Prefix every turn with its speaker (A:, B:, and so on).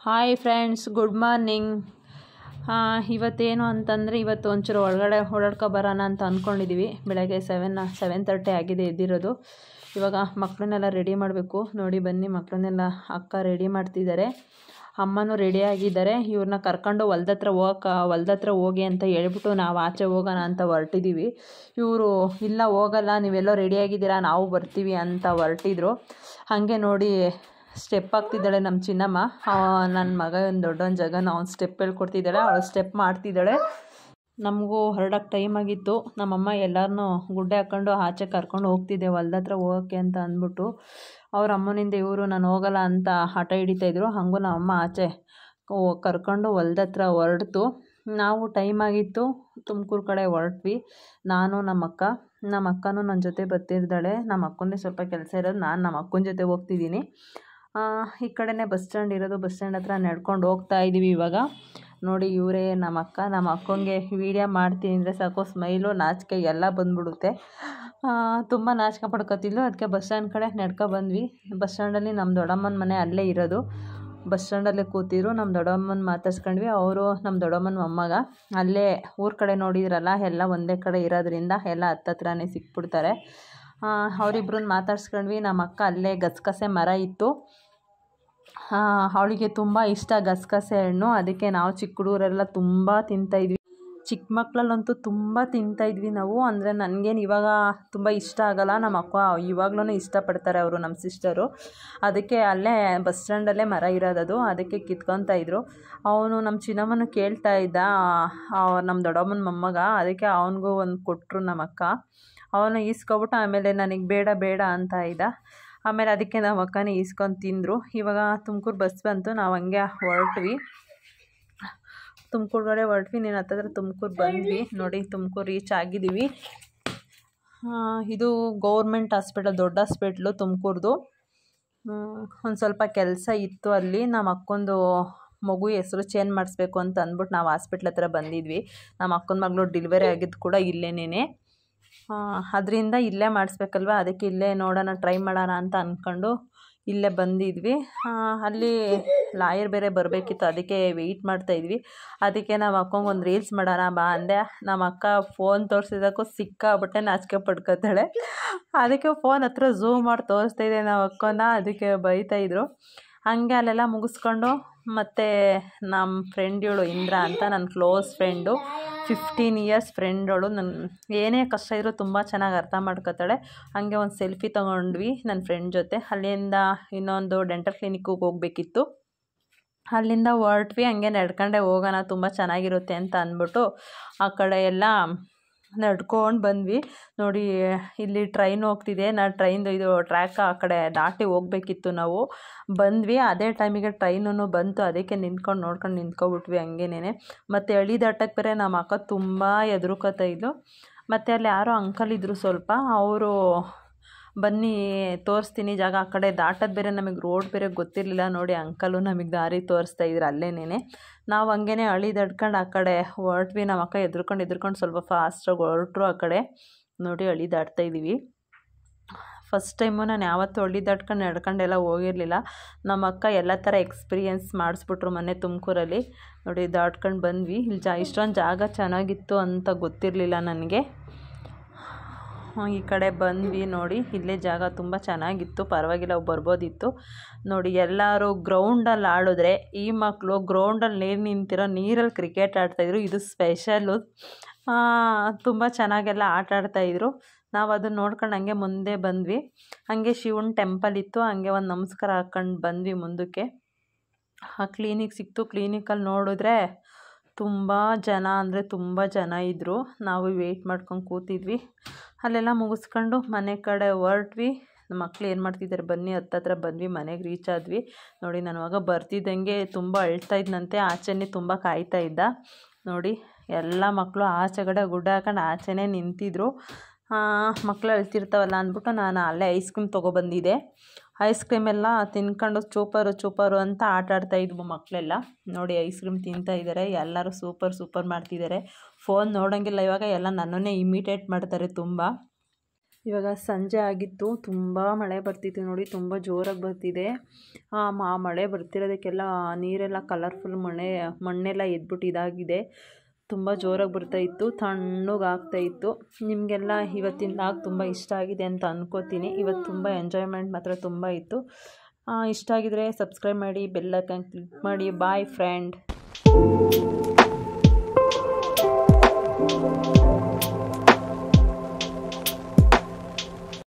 A: Hi friends, good morning. ಇವತ್ತೇನು ಅಂತಂದರೆ ಇವತ್ತು ಒಂಚೂರು ಒಳಗಡೆ ಓಡಾಡ್ಕೊಬರೋಣ ಅಂತ ಅಂದ್ಕೊಂಡಿದ್ದೀವಿ. ಬೆಳಗ್ಗೆ 7:30 ಆಗಿದೆ ಎದ್ದಿರೋದು. ಇವಾಗ ಮಕ್ಕಳನ್ನೆಲ್ಲ ರೆಡಿ ಮಾಡಬೇಕು. ನೋಡಿ ಬನ್ನಿ, ಮಕ್ಕಳನ್ನೆಲ್ಲ ಅಕ್ಕ ರೆಡಿ ಮಾಡ್ತಿದ್ದಾರೆ, ಅಮ್ಮನೂ ರೆಡಿಯಾಗಿದ್ದಾರೆ. ಇವ್ರನ್ನ ಕರ್ಕೊಂಡು ಹೊಲ್ದತ್ರ ಹೋಗಿ ಅಂತ ಹೇಳ್ಬಿಟ್ಟು ನಾವು ಆಚೆ ಹೋಗೋಣ ಅಂತ ಹೊರಟಿದ್ದೀವಿ. ಇವರು ಇಲ್ಲ ಹೋಗಲ್ಲ, ನೀವೆಲ್ಲೋ ರೆಡಿಯಾಗಿದ್ದೀರಾ, ನಾವು ಬರ್ತೀವಿ ಅಂತ ಹೊರಟಿದ್ರು. ಹಾಗೆ ನೋಡಿ ಸ್ಟೆಪ್ ಹಾಕ್ತಿದ್ದಾಳೆ ನಮ್ಮ ಚಿನ್ನಮ್ಮ. ನನ್ನ ಮಗ ಒಂದು ದೊಡ್ಡೊಂದು ಜಗನ ಅವ್ನು ಸ್ಟೆಪ್ ಹೇಳ್ಕೊಡ್ತಿದ್ದಾಳೆ, ಅವಳು ಸ್ಟೆಪ್ ಮಾಡ್ತಿದ್ದಾಳೆ. ನಮಗೂ ಹೊರಡೋಕ್ಕೆ ಟೈಮ್ ಆಗಿತ್ತು. ನಮ್ಮಮ್ಮ ಎಲ್ಲರನ್ನೂ ಗುಡ್ಡೆ ಹಾಕ್ಕೊಂಡು ಆಚೆ ಕರ್ಕೊಂಡು ಹೋಗ್ತಿದ್ದೆ ಹೊಲ್ದತ್ರ ಹೋಗೋಕ್ಕೆ ಅಂತ ಅಂದ್ಬಿಟ್ಟು. ಅವ್ರ ಅಮ್ಮನಿಂದ ಇವರು ನಾನು ಹೋಗಲ್ಲ ಅಂತ ಹಠ ಹಿಡಿತಾಯಿದ್ರು. ಹಾಗೂ ನಮ್ಮಮ್ಮ ಆಚೆ ಕರ್ಕೊಂಡು ಹೊಲ್ದತ್ರ ಹೊರಡ್ತು. ನಾವು ಟೈಮ್ ಆಗಿತ್ತು, ತುಮಕೂರು ಕಡೆ ಹೊರಟ್ವಿ. ನಾನು ನಮ್ಮ ಅಕ್ಕನೂ ನನ್ನ ಜೊತೆ ಬರ್ತಿದ್ದಾಳೆ. ನಮ್ಮ ಅಕ್ಕಂದೇ ಸ್ವಲ್ಪ ಕೆಲಸ ಇರೋದು, ನಾನು ನಮ್ಮ ಅಕ್ಕನ ಜೊತೆ ಹೋಗ್ತಿದ್ದೀನಿ. ಈ ಕಡೆನೇ ಬಸ್ ಸ್ಟ್ಯಾಂಡ್ ಇರೋದು. ಬಸ್ ಸ್ಟ್ಯಾಂಡ್ ಹತ್ರ ನಡ್ಕೊಂಡು ಹೋಗ್ತಾ ಇದ್ದೀವಿ. ಇವಾಗ ನೋಡಿ ಇವರೇ ನಮ್ಮ ಅಕ್ಕಂಗೆ ವೀಡಿಯೋ ಮಾಡ್ತೀನಿ ಅಂದರೆ ಸಾಕು ಸ್ಮೈಲು ನಾಚಿಕೆ ಎಲ್ಲ ಬಂದ್ಬಿಡುತ್ತೆ. ತುಂಬ ನಾಚಿಕೆ ಪಡ್ಕೊತಿದ್ಲು. ಅದಕ್ಕೆ ಬಸ್ ಸ್ಟ್ಯಾಂಡ್ ಕಡೆ ಬಂದ್ವಿ. ಬಸ್ ಸ್ಟ್ಯಾಂಡಲ್ಲಿ ನಮ್ಮ ದೊಡ್ಡಮ್ಮನ ಮನೆ ಅಲ್ಲೇ ಇರೋದು. ಬಸ್ ಸ್ಟ್ಯಾಂಡಲ್ಲೇ ಕೂತಿದ್ರು. ನಮ್ಮ ದೊಡ್ಡಮ್ಮನ ಮಾತಾಡ್ಸ್ಕೊಂಡ್ವಿ. ಅವರು ನಮ್ಮ ದೊಡ್ಡಮ್ಮನ ಮೊಮ್ಮಗ. ಅಲ್ಲೇ ಊರ ಕಡೆ ನೋಡಿದ್ರಲ್ಲ, ಎಲ್ಲ ಒಂದೇ ಕಡೆ ಇರೋದ್ರಿಂದ ಎಲ್ಲ ಹತ್ತತ್ರನೇ ಸಿಕ್ಬಿಡ್ತಾರೆ. ಅವರಿಬ್ರನ್ನ ಮಾತಾಡ್ಸ್ಕೊಂಡ್ವಿ. ನಮ್ಮ ಅಕ್ಕ ಅಲ್ಲೇ ಗಸಗಸೆ ಮರ ಇತ್ತು, ಅವಳಿಗೆ ತುಂಬ ಇಷ್ಟ ಗಸಗಸೆ ಹಣ್ಣು. ಅದಕ್ಕೆ ನಾವು ಚಿಕ್ಕ ಹುಡುಗರೆಲ್ಲ ತುಂಬ ತಿಂತಾಯಿದ್ವಿ. ಚಿಕ್ಕ ಮಕ್ಕಳಲ್ಲಂತೂ ತುಂಬ ತಿಂತಾಯಿದ್ವಿ ನಾವು. ಅಂದರೆ ನನಗೇನು ಇವಾಗ ತುಂಬ ಇಷ್ಟ ಆಗಲ್ಲ, ನಮ್ಮ ಅಕ್ಕ ಇವಾಗ್ಲೂ ಇಷ್ಟಪಡ್ತಾರೆ ಅವರು, ನಮ್ಮ ಸಿಸ್ಟರು. ಅದಕ್ಕೆ ಅಲ್ಲೇ ಬಸ್ ಸ್ಟ್ಯಾಂಡಲ್ಲೇ ಮರ ಇರೋದದು, ಅದಕ್ಕೆ ಕಿತ್ಕೊತಾಯಿದ್ರು. ಅವನು ನಮ್ಮ ಚಿನ್ನಮ್ಮನ ಕೇಳ್ತಾ ಇದ್ದ, ನಮ್ಮ ದೊಡ್ಡಮ್ಮನ ಮೊಮ್ಮಗ. ಅದಕ್ಕೆ ಅವನಿಗೂ ಒಂದು ಕೊಟ್ಟರು ನಮ್ಮ ಅಕ್ಕ. ಅವನು ಈಸ್ಕೊಬಿಟ್ಟು ಆಮೇಲೆ ನನಗೆ ಬೇಡ ಅಂತ ಇದ್ದ. ಆಮೇಲೆ ಅದಕ್ಕೆ ನಮ್ಮ ಅಕ್ಕನೇ ಈಸ್ಕೊಂಡು ತಿಂದರು. ಇವಾಗ ತುಮಕೂರು ಬಸ್ ಬಂತು, ನಾವು ಹಂಗೆ ಹೊರಟ್ವಿ. ತುಮಕೂರು ಕಡೆ ಹೊರಟ್ವಿ. ನೀನು ಹತ್ತಿರ ತುಮಕೂರು ಬಂದ್ವಿ. ನೋಡಿ ತುಮಕೂರು ರೀಚ್ ಆಗಿದ್ದೀವಿ. ಇದು ಗೌರ್ಮೆಂಟ್ ಹಾಸ್ಪಿಟಲ್, ದೊಡ್ಡ ಹಾಸ್ಪಿಟ್ಲು ತುಮಕೂರ್ದು. ಒಂದು ಸ್ವಲ್ಪ ಕೆಲಸ ಇತ್ತು ಅಲ್ಲಿ. ನಮ್ಮ ಅಕ್ಕೊಂದು ಮಗು ಹೆಸರು ಚೇಂಜ್ ಮಾಡಿಸ್ಬೇಕು ಅಂತ ಅಂದ್ಬಿಟ್ಟು ನಾವು ಹಾಸ್ಪಿಟ್ಲ್ ಹತ್ರ ಬಂದಿದ್ವಿ. ನಮ್ಮ ಅಕ್ಕನ ಮಗಳು ಡೆಲಿವರಿ ಆಗಿದ್ದು ಕೂಡ ಇಲ್ಲೇನೇ. ಅದರಿಂದ ಇಲ್ಲೇ ಮಾಡಿಸ್ಬೇಕಲ್ವ, ಅದಕ್ಕೆ ಇಲ್ಲೇ ನೋಡೋಣ, ಟ್ರೈ ಮಾಡೋಣ ಅಂತ ಅಂದ್ಕೊಂಡು ಇಲ್ಲೇ ಬಂದಿದ್ವಿ. ಅಲ್ಲಿ ಲಾಯರ್ ಬೇರೆ ಬರಬೇಕಿತ್ತು, ಅದಕ್ಕೆ ವೆಯ್ಟ್ ಮಾಡ್ತಾಯಿದ್ವಿ. ಅದಕ್ಕೆ ನಮ್ಮ ಅಕ್ಕಂಗೆ ಒಂದು ರೀಲ್ಸ್ ಮಾಡೋಣ ಬಾ ಅಂದೆ. ನಮ್ಮ ಅಕ್ಕ ಫೋನ್ ತೋರಿಸಿದಕ್ಕೂ ಸಿಕ್ಕಾಬಿಟ್ಟೆ ನಾಚಿಕೆ ಪಡ್ಕೊತಾಳೆ. ಅದಕ್ಕೆ ಫೋನ್ ಹತ್ರ ಝೂಮ್ ಮಾಡಿ ತೋರಿಸ್ತಾಯಿದ್ದೆ ನಮ್ಮ ಅಕ್ಕನ. ಅದಕ್ಕೆ ಬೈತಾಯಿದ್ರು. ಹಾಗೆ ಅಲ್ಲೆಲ್ಲ ಮುಗಿಸ್ಕೊಂಡು ಮತ್ತು ನಮ್ಮ ಫ್ರೆಂಡ್ ಇವಳು ಇಂದ್ರ ಅಂತ, ನನ್ನ ಕ್ಲೋಸ್ ಫ್ರೆಂಡು, 15 ಇಯರ್ಸ್ ಫ್ರೆಂಡವಳು. ನನ್ನ ಏನೇ ಕಷ್ಟ ಇದ್ರೂ ತುಂಬ ಚೆನ್ನಾಗಿ ಅರ್ಥ ಮಾಡ್ಕೊತಾಳೆ. ಹಾಗೆ ಒಂದು ಸೆಲ್ಫಿ ತೊಗೊಂಡ್ವಿ ನನ್ನ ಫ್ರೆಂಡ್ ಜೊತೆ. ಅಲ್ಲಿಂದ ಇನ್ನೊಂದು ಡೆಂಟಲ್ ಕ್ಲಿನಿಕ್ಕಿಗೆ ಹೋಗಬೇಕಿತ್ತು, ಅಲ್ಲಿಂದ ಹೊರಟ್ವಿ. ಹಂಗೆ ನಡ್ಕೊಂಡೆ ಹೋಗೋಣ, ತುಂಬ ಚೆನ್ನಾಗಿರುತ್ತೆ ಅಂತ ಅಂದ್ಬಿಟ್ಟು ಆ ಕಡೆ ಎಲ್ಲ ನಡ್ಕೊಂಡು ಬಂದ್ವಿ. ನೋಡಿ ಇಲ್ಲಿ ಟ್ರೈನ್ ಹೋಗ್ತಿದೆ. ಟ್ರೈನ್ದು ಇದು ಟ್ರ್ಯಾಕ್ ಆ ಕಡೆ ದಾಟಿ ಹೋಗಬೇಕಿತ್ತು. ನಾವು ಬಂದ್ವಿ, ಅದೇ ಟೈಮಿಗೆ ಟ್ರೈನೂ ಬಂತು. ಅದಕ್ಕೆ ನೋಡ್ಕೊಂಡು ನಿಂತ್ಕೊಬಿಟ್ವಿ ಹಂಗೇನೆ. ಮತ್ತು ಹಳಿ ದಾಟಕ್ಕೆ ಬೇರೆ ನಮ್ಮ ಅಕ್ಕ ತುಂಬ ಹೆದರ್ಕೊತಾಯಿದ್ಲು. ಮತ್ತು ಅಲ್ಲಿ ಯಾರೋ ಅಂಕಲ್ ಇದ್ದರು ಸ್ವಲ್ಪ, ಅವರು ಬನ್ನಿ ತೋರಿಸ್ತೀನಿ ಜಾಗ, ಆ ಕಡೆ ದಾಟೋದು ಬೇರೆ ನಮಗೆ ರೋಡ್ ಬೇರೆ ಗೊತ್ತಿರಲಿಲ್ಲ. ನೋಡಿ ಅಂಕಲು ನಮಗೆ ದಾರಿ ತೋರಿಸ್ತಾ ಇದ್ರು ಅಲ್ಲೇನೇ. ನಾವು ಹಂಗೇ ಹಳಿ ದಾಟ್ಕೊಂಡು ಆ ಕಡೆ ಹೊರಟ್ವಿ. ನಮ್ಮ ಅಕ್ಕ ಎದ್ರುಕೊಂಡು ಸ್ವಲ್ಪ ಫಾಸ್ಟಾಗಿ ಹೊರಟ್ರು ಆ ಕಡೆ. ನೋಡಿ ಹಳಿ ದಾಟ್ತಾಯಿದ್ದೀವಿ. ಫಸ್ಟ್ ಟೈಮು ನಾನು ಯಾವತ್ತೂ ಹಳ್ಳಿ ದಾಟ್ಕೊಂಡು ನಡ್ಕೊಂಡೆಲ್ಲ ಹೋಗಿರಲಿಲ್ಲ. ನಮ್ಮ ಅಕ್ಕ ಎಲ್ಲ ಥರ ಎಕ್ಸ್ಪೀರಿಯೆನ್ಸ್ ಮಾಡಿಸ್ಬಿಟ್ರು ಮೊನ್ನೆ ತುಮಕೂರಲ್ಲಿ. ನೋಡಿ ದಾಟ್ಕೊಂಡು ಬಂದ್ವಿ. ಇಲ್ಲಿ ಇಷ್ಟೊಂದು ಜಾಗ ಚೆನ್ನಾಗಿತ್ತು ಅಂತ ಗೊತ್ತಿರಲಿಲ್ಲ ನನಗೆ. ಈ ಕಡೆ ಬಂದ್ವಿ. ನೋಡಿ ಇಲ್ಲೇ ಜಾಗ ತುಂಬ ಚೆನ್ನಾಗಿತ್ತು, ಪರವಾಗಿಲ್ಲ, ಬರ್ಬೋದಿತ್ತು. ನೋಡಿ ಎಲ್ಲರೂ ಗ್ರೌಂಡಲ್ಲಿ ಆಡಿದ್ರೆ, ಈ ಮಕ್ಕಳು ಗ್ರೌಂಡಲ್ಲಿ ನೀರಲ್ಲಿ ಕ್ರಿಕೆಟ್ ಆಡ್ತಾಯಿದ್ರು. ಇದು ಸ್ಪೆಷಲ್ಲು, ತುಂಬ ಚೆನ್ನಾಗೆಲ್ಲ ಆಟ ಆಡ್ತಾಯಿದ್ರು. ನಾವು ಅದನ್ನು ನೋಡ್ಕೊಂಡು ಹಂಗೆ ಮುಂದೆ ಬಂದ್ವಿ. ಹಾಗೆ ಶಿವನ ಟೆಂಪಲ್ ಇತ್ತು, ಹಂಗೆ ಒಂದು ನಮಸ್ಕಾರ ಹಾಕ್ಕೊಂಡು ಬಂದ್ವಿ ಮುಂದಕ್ಕೆ. ಆ ಕ್ಲಿನಿಕ್ ಸಿಕ್ತು. ಕ್ಲಿನಿಕಲ್ಲಿ ನೋಡಿದ್ರೆ ತುಂಬ ಜನ ಅಂದರೆ ತುಂಬ ಜನ ಇದ್ದರು. ನಾವು ವೆಯ್ಟ್ ಮಾಡ್ಕೊಂಡು ಕೂತಿದ್ವಿ. ಅಲ್ಲೆಲ್ಲ ಮುಗಿಸ್ಕೊಂಡು ಮನೆ ಕಡೆ ಹೊರಟ್ವಿ. ನಮ್ಮ ಮಕ್ಳು ಏನು ಮಾಡ್ತಿದ್ದಾರೆ ಬನ್ನಿ, ಹತ್ತತ್ರ ಬಂದ್ವಿ, ಮನೆಗೆ ರೀಚ್ ಆದ್ವಿ. ನೋಡಿ ನನ್ನ ಮಗ ಬರ್ತಿದ್ದಂಗೆ ತುಂಬ ಅಳ್ತಾ ಇದ್ದಂತೆ, ಆಚೆನೇ ತುಂಬ ಕಾಯ್ತಾ ಇದ್ದ. ನೋಡಿ ಎಲ್ಲ ಮಕ್ಕಳು ಆಚೆಗಡೆ ಗುಡ್ಡ ಹಾಕೊಂಡು ಆಚೆನೇ ನಿಂತಿದ್ರು. ಮಕ್ಕಳು ಅಳ್ತಿರ್ತಾವಲ್ಲ ಅಂದ್ಬಿಟ್ಟು ನಾನು ಅಲ್ಲೇ ಐಸ್ ಕ್ರೀಮ್ ತೊಗೊಬಂದಿದ್ದೆ. ಐಸ್ ಕ್ರೀಮ್ ಎಲ್ಲ ತಿನ್ಕೊಂಡು ಚೂಪರು ಅಂತ ಆಟ ಆಡ್ತಾಯಿದ್ವು ಮಕ್ಕಳೆಲ್ಲ. ನೋಡಿ ಐಸ್ ಕ್ರೀಮ್ ತಿಂತಾಯಿದ್ದಾರೆ, ಎಲ್ಲರೂ ಸೂಪರ್ ಮಾಡ್ತಿದ್ದಾರೆ. ಫೋನ್ ನೋಡೋಂಗಿಲ್ಲ ಇವಾಗ, ಎಲ್ಲ ನನ್ನನ್ನೇ ಇಮಿಟೇಟ್ ಮಾಡ್ತಾರೆ ತುಂಬ. ಇವಾಗ ಸಂಜೆ ಆಗಿತ್ತು, ತುಂಬ ಮಳೆ ಬರ್ತಿತ್ತು ನೋಡಿ, ತುಂಬ ಜೋರಾಗಿ ಬರ್ತಿದೆ. ಮಳೆ ಬರ್ತಿರೋದಕ್ಕೆಲ್ಲ ನೀರೆಲ್ಲ ಕಲರ್ಫುಲ್ ಮಣ್ಣೆಲ್ಲ ಎದ್ಬಿಟ್ಟು ಇದಾಗಿದೆ. ತುಂಬ ಜೋರಾಗಿ ಬರ್ತಾಯಿತ್ತು, ತಣ್ಣಗಾಗ್ತಾಯಿತ್ತು. ನಿಮಗೆಲ್ಲ ಇವತ್ತಿನ ಲಾಗ್ ತುಂಬ ಇಷ್ಟ ಆಗಿದೆ ಅಂತ ಅಂದ್ಕೋತೀನಿ. ಇವತ್ತು ತುಂಬ ಎಂಜಾಯ್ಮೆಂಟ್ ಮಾತ್ರ ತುಂಬ ಇತ್ತು. ಇಷ್ಟ ಆಗಿದರೆ ಸಬ್ಸ್ಕ್ರೈಬ್ ಮಾಡಿ, ಬೆಲ್ ಐಕಾನ್ ಕ್ಲಿಕ್ ಮಾಡಿ. Boy friend.